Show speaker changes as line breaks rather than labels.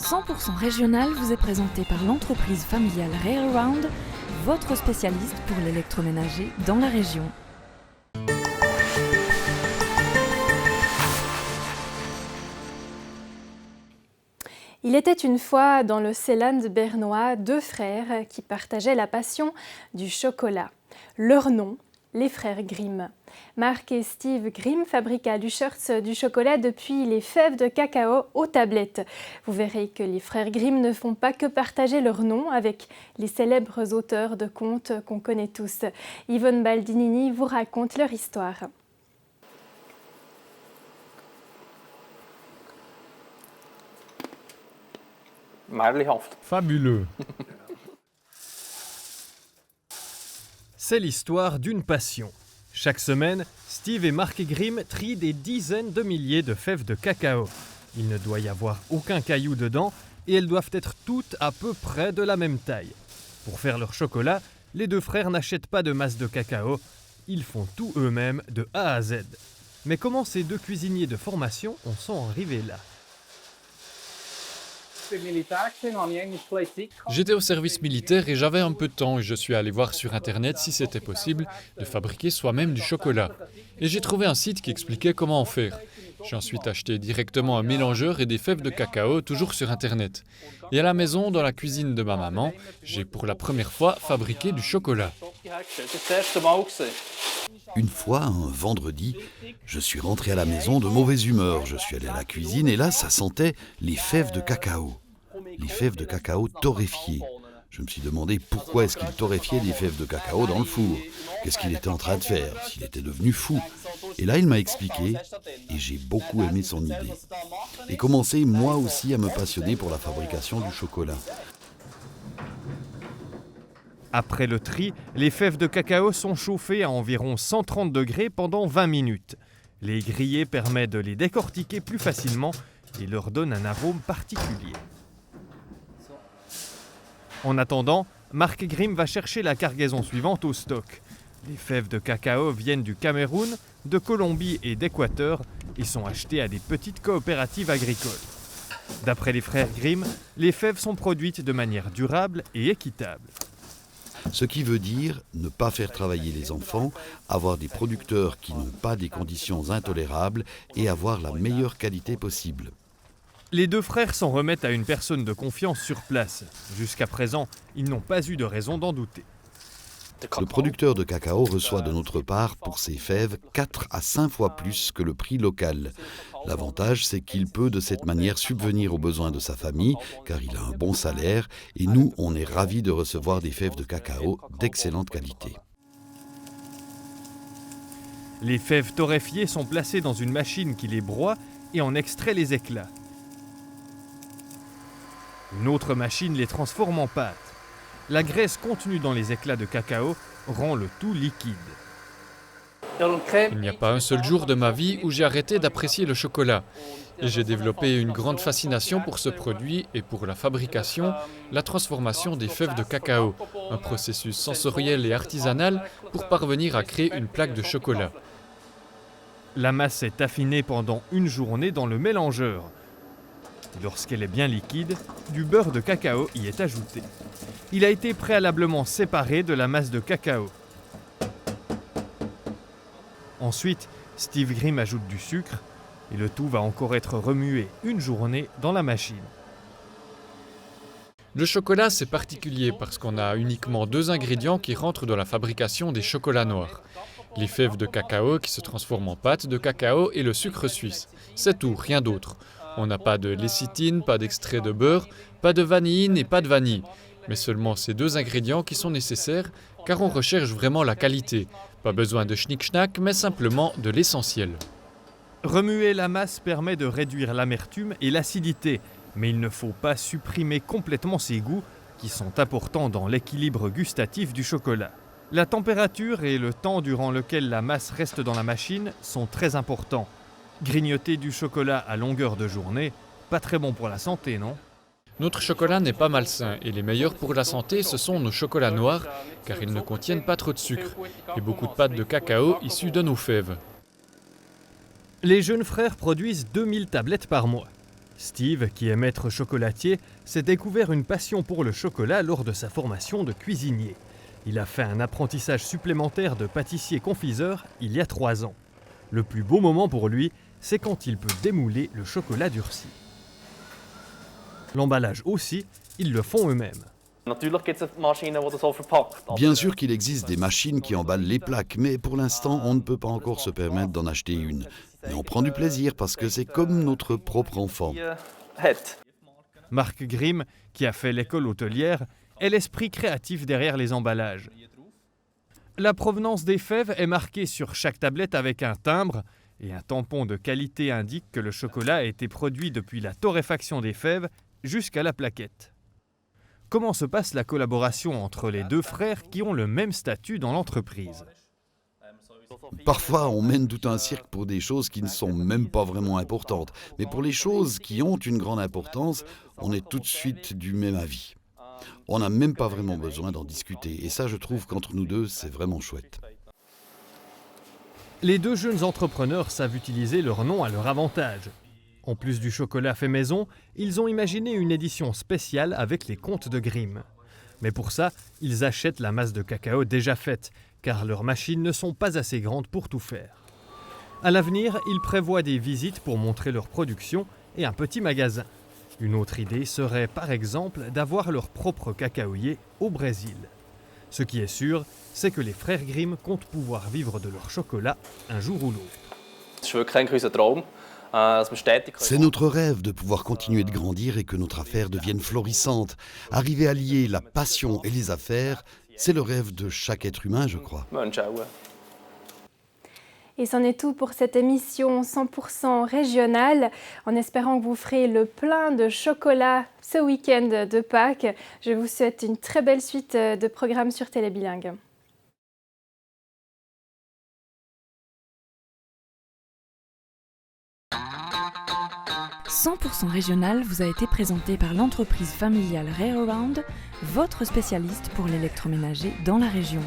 100% régional vous est présenté par l'entreprise familiale Railround, votre spécialiste pour l'électroménager dans la région.
Il était une fois dans le Seeland bernois deux frères qui partageaient la passion du chocolat. Leur nom, les frères Grimm. Marc et Steve Grimm fabriquent à Luchertz du chocolat depuis les fèves de cacao aux tablettes. Vous verrez que les frères Grimm ne font pas que partager leur nom avec les célèbres auteurs de contes qu'on connaît tous. Yvonne Baldinini vous raconte leur histoire.
Fabuleux. C'est l'histoire d'une passion. Chaque semaine, Steve et Marc Grimm trient des dizaines de milliers de fèves de cacao. Il ne doit y avoir aucun caillou dedans et elles doivent être toutes à peu près de la même taille. Pour faire leur chocolat, les deux frères n'achètent pas de masse de cacao, ils font tout eux-mêmes de A à Z. Mais comment ces deux cuisiniers de formation en sont arrivés là ?
J'étais au service militaire et j'avais un peu de temps et je suis allé voir sur internet si c'était possible de fabriquer soi-même du chocolat. Et j'ai trouvé un site qui expliquait comment en faire. J'ai ensuite acheté directement un mélangeur et des fèves de cacao, toujours sur internet. Et à la maison, dans la cuisine de ma maman, j'ai pour la première fois fabriqué du chocolat.
Une fois, un vendredi, je suis rentré à la maison de mauvaise humeur. Je suis allé à la cuisine et là, ça sentait les fèves de cacao. Les fèves de cacao torréfiées. Je me suis demandé pourquoi est-ce qu'il torréfiait des fèves de cacao dans le four. Qu'est-ce qu'il était en train de faire? S'il était devenu fou. Et là, il m'a expliqué et j'ai beaucoup aimé son idée. Et commencé moi aussi à me passionner pour la fabrication du chocolat.
Après le tri, les fèves de cacao sont chauffées à environ 130 degrés pendant 20 minutes. Les griller permet de les décortiquer plus facilement et leur donne un arôme particulier. En attendant, Marc Grimm va chercher la cargaison suivante au stock. Les fèves de cacao viennent du Cameroun, de Colombie et d'Équateur et sont achetées à des petites coopératives agricoles. D'après les frères Grimm, les fèves sont produites de manière durable et équitable.
Ce qui veut dire ne pas faire travailler les enfants, avoir des producteurs qui n'ont pas des conditions intolérables et avoir la meilleure qualité possible.
Les deux frères s'en remettent à une personne de confiance sur place. Jusqu'à présent, ils n'ont pas eu de raison d'en douter.
Le producteur de cacao reçoit de notre part pour ses fèves 4 à 5 fois plus que le prix local. L'avantage, c'est qu'il peut de cette manière subvenir aux besoins de sa famille, car il a un bon salaire, et nous, on est ravis de recevoir des fèves de cacao d'excellente qualité.
Les fèves torréfiées sont placées dans une machine qui les broie et en extrait les éclats. Une autre machine les transforme en pâte. La graisse contenue dans les éclats de cacao rend le tout liquide.
Il n'y a pas un seul jour de ma vie où j'ai arrêté d'apprécier le chocolat. Et j'ai développé une grande fascination pour ce produit et pour la fabrication, la transformation des fèves de cacao, un processus sensoriel et artisanal pour parvenir à créer une plaque de chocolat.
La masse est affinée pendant une journée dans le mélangeur. Lorsqu'elle est bien liquide, du beurre de cacao y est ajouté. Il a été préalablement séparé de la masse de cacao. Ensuite, Steve Grimm ajoute du sucre et le tout va encore être remué une journée dans la machine.
Le chocolat, c'est particulier parce qu'on a uniquement 2 ingrédients qui rentrent dans la fabrication des chocolats noirs. Les fèves de cacao qui se transforment en pâte de cacao et le sucre suisse. C'est tout, rien d'autre. On n'a pas de lécithine, pas d'extrait de beurre, pas de vanilline et pas de vanille. Mais seulement ces 2 ingrédients qui sont nécessaires car on recherche vraiment la qualité. Pas besoin de schnick-schnack, mais simplement de l'essentiel.
Remuer la masse permet de réduire l'amertume et l'acidité, mais il ne faut pas supprimer complètement ses goûts qui sont importants dans l'équilibre gustatif du chocolat. La température et le temps durant lequel la masse reste dans la machine sont très importants. Grignoter du chocolat à longueur de journée, pas très bon pour la santé, non ?
Notre chocolat n'est pas malsain et les meilleurs pour la santé, ce sont nos chocolats noirs car ils ne contiennent pas trop de sucre et beaucoup de pâte de cacao issue de nos fèves.
Les jeunes frères produisent 2000 tablettes par mois. Steve, qui est maître chocolatier, s'est découvert une passion pour le chocolat lors de sa formation de cuisinier. Il a fait un apprentissage supplémentaire de pâtissier-confiseur il y a 3 ans. Le plus beau moment pour lui, c'est quand il peut démouler le chocolat durci. L'emballage aussi, ils le font eux-mêmes.
Bien sûr qu'il existe des machines qui emballent les plaques, mais pour l'instant, on ne peut pas encore se permettre d'en acheter une. Mais on prend du plaisir parce que c'est comme notre propre enfant.
Mark Grimm, qui a fait l'école hôtelière, est l'esprit créatif derrière les emballages. La provenance des fèves est marquée sur chaque tablette avec un timbre et un tampon de qualité indique que le chocolat a été produit depuis la torréfaction des fèves jusqu'à la plaquette. Comment se passe la collaboration entre les 2 frères qui ont le même statut dans l'entreprise ?
Parfois, on mène tout un cirque pour des choses qui ne sont même pas vraiment importantes. Mais pour les choses qui ont une grande importance, on est tout de suite du même avis. On n'a même pas vraiment besoin d'en discuter. Et ça, je trouve qu'entre nous deux, c'est vraiment chouette.
Les 2 jeunes entrepreneurs savent utiliser leur nom à leur avantage. En plus du chocolat fait maison, ils ont imaginé une édition spéciale avec les contes de Grimm. Mais pour ça, ils achètent la masse de cacao déjà faite, car leurs machines ne sont pas assez grandes pour tout faire. À l'avenir, ils prévoient des visites pour montrer leur production et un petit magasin. Une autre idée serait par exemple d'avoir leur propre cacaoyer au Brésil. Ce qui est sûr, c'est que les frères Grimm comptent pouvoir vivre de leur chocolat un jour ou l'autre.
C'est notre rêve de pouvoir continuer de grandir et que notre affaire devienne florissante. Arriver à lier la passion et les affaires, c'est le rêve de chaque être humain, je crois.
Et c'en est tout pour cette émission 100% régionale, en espérant que vous ferez le plein de chocolat ce week-end de Pâques. Je vous souhaite une très belle suite de programmes sur Télé Bilingue.
« 100% régional » vous a été présenté par l'entreprise familiale Railround, votre spécialiste pour l'électroménager dans la région.